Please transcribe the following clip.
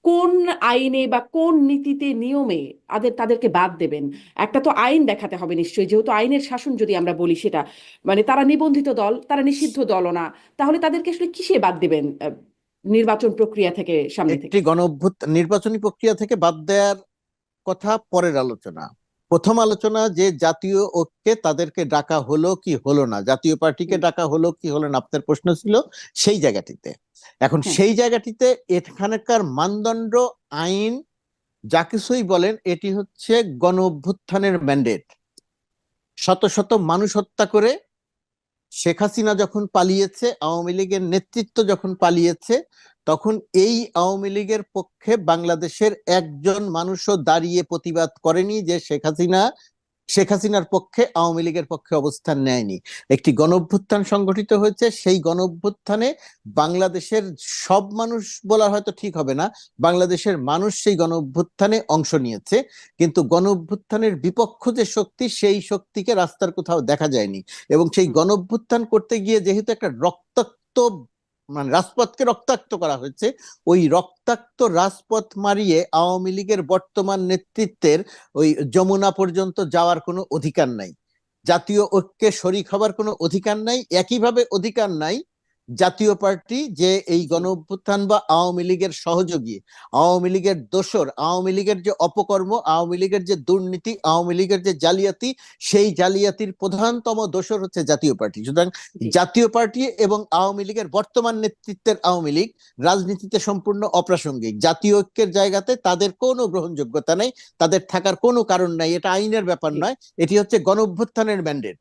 কোন আইনে বা কোন নীতিতে নিয়মে তাদেরকে বাদ দেবেন? একটা তো আইন দেখাতে হবে নিশ্চয়ই, যেহেতু আইনের শাসন যদি আমরা বলি সেটা, মানে তারা নিবন্ধিত দল, তারা নিষিদ্ধ দলও না। তাহলে তাদেরকে আসলে কিসে বাদ দেবেন নির্বাচন প্রক্রিয়া থেকে, সামনে একটি থেকে? নির্বাচনী প্রক্রিয়া থেকে বাদ দেওয়ার কথা পরের আলোচনা। প্রথম আলোচনা যে জাতীয় ঐক্যে তাদেরকে ডাকা হলো কি হলো না, জাতীয় পার্টিকে হুম। ডাকা হলো কি হলো না, আপনার প্রশ্ন ছিল সেই জায়গাটিতে। এখন হ্যাঁ। সেই জায়গাটিতে এখানকার মানদণ্ড, আইন, যা কিছুই বলেন, এটি হচ্ছে গণ অভ্যুত্থানের ম্যান্ডেট। শত শত মানুষ হত্যা করে শেখ হাসিনা যখন পালিয়েছে, আওয়ামী লীগের নেতৃত্ব যখন পালিয়েছে, তখন এই আওয়ামী লীগের পক্ষে বাংলাদেশের একজন মানুষও দাঁড়িয়ে প্রতিবাদ করেনি যে শেখ হাসিনার পক্ষে, আওয়ামী লীগের পক্ষে অবস্থান নেয়নি। একটি গণঅভ্যুত্থান সংগঠিত হয়েছে। সেই গণঅভ্যুত্থানে বাংলাদেশের সব মানুষ বলা হয়তো ঠিক হবে না, বাংলাদেশের মানুষ সেই গণঅভ্যুত্থানে অংশ নিয়েছে। কিন্তু গণঅভ্যুত্থানের বিপক্ষ যে শক্তি, সেই শক্তিকে রাস্তার কোথাও দেখা যায়নি। এবং সেই হুম। গণঅভ্যুত্থান করতে গিয়ে যেহেতু একটা রক্তাক্ত, মানে রাজপথকে রক্তাক্ত করা হয়েছে, ওই রক্তাক্ত রাজপথ মারিয়ে আওয়ামী লীগের বর্তমান নেতৃত্বের ওই যমুনা পর্যন্ত যাওয়ার কোনো অধিকার নাই, জাতীয় ঐক্যে শরিক হবার কোনো অধিকার নাই। একইভাবে অধিকার নাই জাতীয় পার্টি যে এই জি। গণ অভ্যুত্থান বা আওয়ামী লীগের সহযোগী, আওয়ামী লীগের দোসর, আওয়ামী লীগের যে অপকর্ম, আওয়ামী লীগের যে দুর্নীতি, আওয়ামী লীগের যে জালিয়াতি, সেই জালিয়াতির প্রধানতম দোসর হচ্ছে জাতীয় পার্টি। সুতরাং জি। জাতীয় পার্টি এবং আওয়ামী লীগের বর্তমান নেতৃত্বের আওয়ামী লীগ রাজনীতিতে সম্পূর্ণ অপ্রাসঙ্গিক। জাতীয় ঐক্যের জায়গাতে তাদের কোনো গ্রহণযোগ্যতা নেই, তাদের থাকার কোনো কারণ নাই। এটা আইনের ব্যাপার জি। নয়, এটি হচ্ছে গণ অভ্যুত্থানের ম্যান্ডেট।